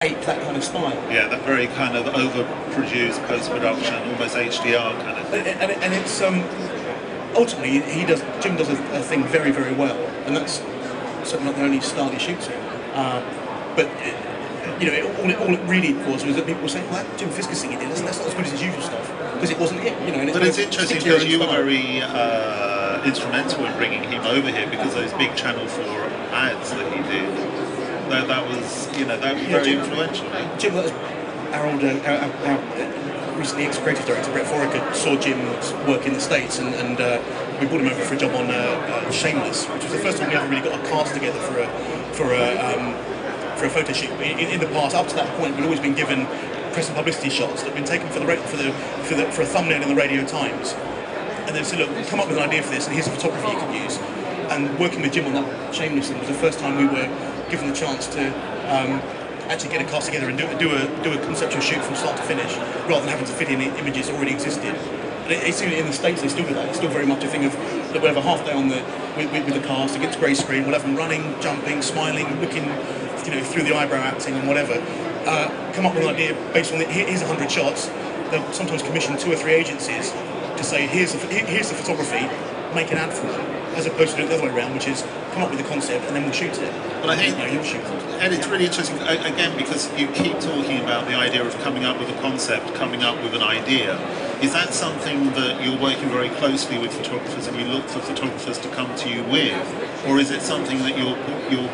ape that kind of style. Yeah, that very kind of overproduced post-production, almost HDR kind of thing. And it's ultimately Jim does a thing very, very well, and that's certainly not the only style he shoots in. But all it really was that people were saying, well, that Jim Fisker thing he did, that's not as good as his usual stuff, because it wasn't it. But it's interesting because you were very instrumental in bringing him over here, because those big Channel 4 ads that he did, that was very influential. Jim, our recently ex-creative director Brett Foraker saw Jim's work in the States, and we brought him over for a job on Shameless, which was the first time we ever really got a cast together for a photo shoot. In the past, up to that point, we'd always been given press and publicity shots that had been taken for a thumbnail in the Radio Times, and then said, look, come up with an idea for this, and here's a photography you can use. And working with Jim on that Shameless thing was the first time we were given the chance to actually get a cast together and do a conceptual shoot from start to finish, rather than having to fit in images that already existed. And it's in the States they still do that. It's still very much a thing of, look, we'll have a half day with the cast, it gets grey screen, we'll have them running, jumping, smiling, looking through the eyebrow acting and whatever. Come up with an idea based on here's 100 shots. They'll sometimes commission 2 or 3 agencies to say, here's the photography, make an ad for them, as opposed to doing it the other way around, which is come up with the concept and then we'll shoot it. But I think you'll shoot it. And it's really interesting, again, because you keep talking about the idea of coming up with a concept, coming up with an idea. Is that something that you're working very closely with photographers and you look for photographers to come to you with? Or is it something that you're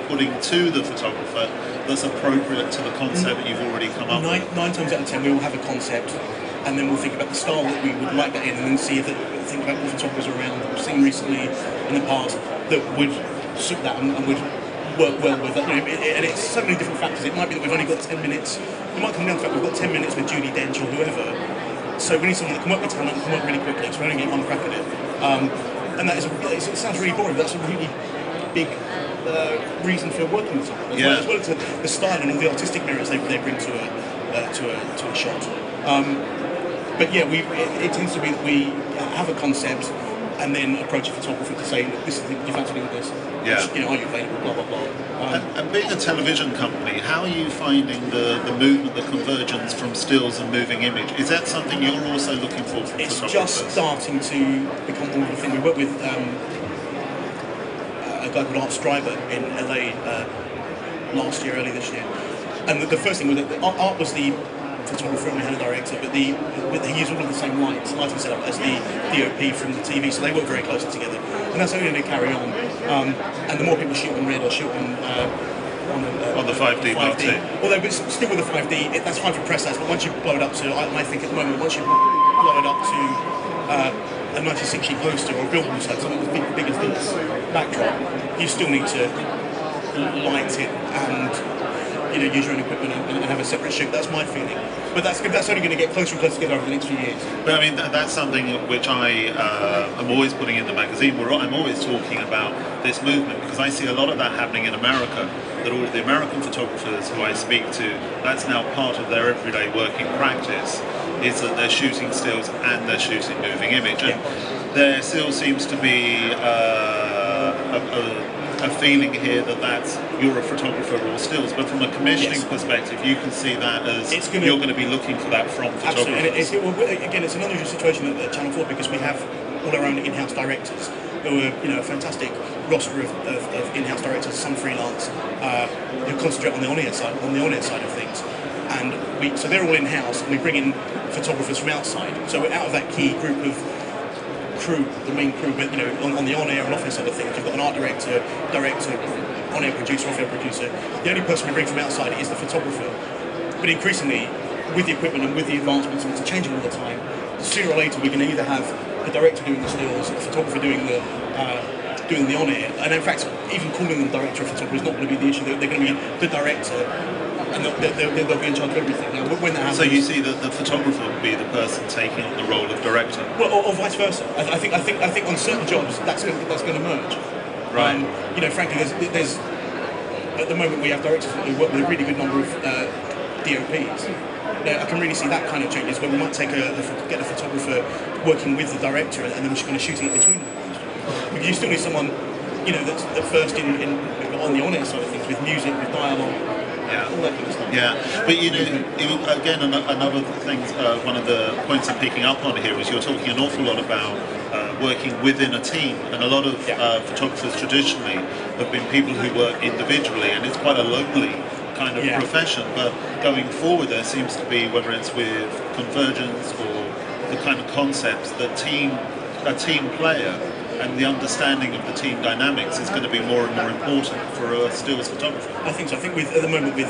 putting to the photographer that's appropriate to the concept that you've already come up with? 9 times out of 10 we will have a concept, and then we'll think about the style that we would like that in, and then think about what photographers are around that we've seen recently in the past that would suit that and would work well with that. And it's so many different factors. It might be that we've only got 10 minutes. It might come down to the fact we've got 10 minutes with Judi Dench or whoever. So we need someone that can work with talent and can work really quickly, so we're only getting one crack at it. And that is it sounds really boring, but that's a really big reason for working with someone. As well as the style and all the artistic mirrors they bring to a shot. But yeah, it tends to be that we have a concept and then approach a photographer to say, look, this is the thing, do you fancy doing this? Yeah. Are you available? Blah blah blah. And being a television company, how are you finding the movement, the convergence from stills and moving image? Is that something you're also looking for from It's photographers? just starting to become more of a thing. We work with a guy called Art Stryber in LA early this year. And the first thing was that Art was the photographer and we had a director, but they use all of the same lighting setup as the DOP from the TV, so they work very closely together. And that's only going to carry on. And the more people shoot on red or shoot on the 5D Mark II. Although, but still with the 5D, that's fine for press ads, but once you blow it up to, I think at the moment, once you blow it up to a 96-sheet poster or a billboard set, something as big as this backdrop, you still need to light it and use your own equipment and have a separate shoot. That's my feeling. But that's only going to get closer and closer together over the next few years. But I mean, that's something which I am always putting in the magazine, where I'm always talking about this movement, because I see a lot of that happening in America, that all of the American photographers who I speak to, that's now part of their everyday working practice, is that they're shooting stills and they're shooting moving image. And there still seems to be a feeling here that you're a photographer or stills, but from a commissioning perspective, you can see that as you're going to be looking for that from photographers. Absolutely. Again, it's an unusual situation at Channel 4 because we have all our own in-house directors who are a fantastic roster of in-house directors, some freelance, who concentrate on the on-air side of things. And so they're all in-house, and we bring in photographers from outside. So we're out of that key group of crew, the main crew, but on the on-air and off-air side of things, you've got an art director, on-air producer, off-air producer. The only person we bring from outside is the photographer. But increasingly, with the equipment and with the advancements, and it's changing all the time, sooner or later we're going to either have the director doing the stills, the photographer doing the on-air, and in fact, even calling them director or photographer is not going to be the issue. They're going to be the director, and they'll be in charge of everything. Now, when that happens, so you see that the photographer will be the person taking on the role of director. Well, or vice versa. I think on certain jobs that's going to merge. Right. Frankly, there's at the moment we have directors who work with a really good number of DOPs. Now, I can really see that kind of changes where we might get a photographer working with the director and then we're just kind of shooting it between them. Because you still need someone, that's at first on the on-air side of things with music, with dialogue, all that kind of stuff. Yeah, but again, another thing, one of the points I'm picking up on here is you're talking an awful lot about working within a team, and a lot of photographers traditionally have been people who work individually, and it's quite a lonely kind of profession. But going forward, there seems to be, whether it's with convergence or the kind of concepts that a team player and the understanding of the team dynamics is going to be more and more important for a stills photographer. I think so. I think at the moment with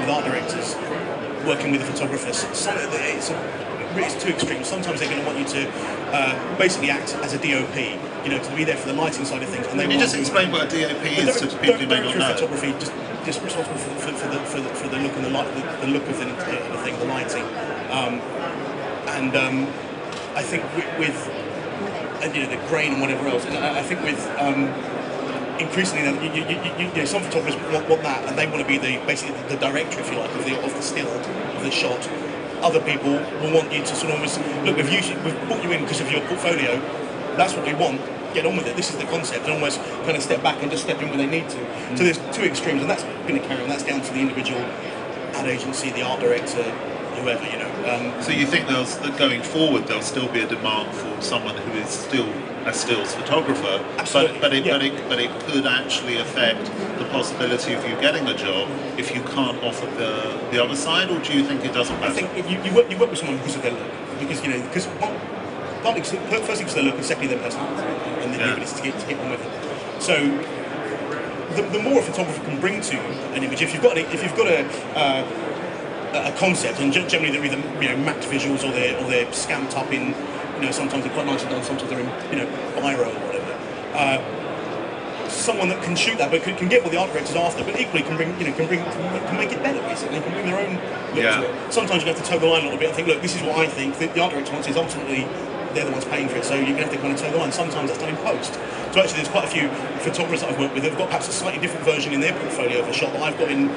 art directors working with the photographers, it's too extreme. Sometimes they're going to want you to basically act as a DOP, to be there for the lighting side of things. And Can you just explain what a DOP is to people who may not know? Photography, just responsible for the look and the look of the thing, the lighting, I think with the grain and whatever else. And I think with increasingly, some photographers want that, and they want to be basically the director, if you like, of the still, of the shot. Other people will want you to sort of almost look. We've brought you in because of your portfolio. That's what we want. Get on with it. This is the concept, and almost kind of step back and just step in where they need to. So there's two extremes, and that's going to carry on. That's down to the individual ad agency, the art director, whoever. So you think that going forward there'll still be a demand for someone who is still a stills photographer, absolutely, but it could actually affect the possibility of you getting a job if you can't offer the other side, or do you think it doesn't matter? I think you work with someone because of their look, because partly firstly because of their look, and secondly their personality and the ability to get on with it. So the more a photographer can bring to an image, if you've got a concept, and generally they're either mapped visuals or they're scamped up in, sometimes they're quite nicely done, sometimes they're in biro or whatever. Someone that can shoot that, but can get what the art director's after, but equally can make it better, basically, can bring their own look to it. Sometimes you have to toe the line a little bit and think, look, this is what I think. The art director wants is ultimately they're the ones paying for it, so you're going to have to kind of toe the line. Sometimes that's done in post. So actually, there's quite a few photographers that I've worked with that have got perhaps a slightly different version in their portfolio of a shot that I've got in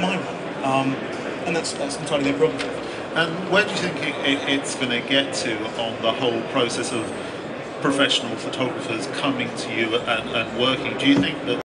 my one. And that's entirely their problem. And where do you think it's going to get to on the whole process of professional photographers coming to you and working? Do you think that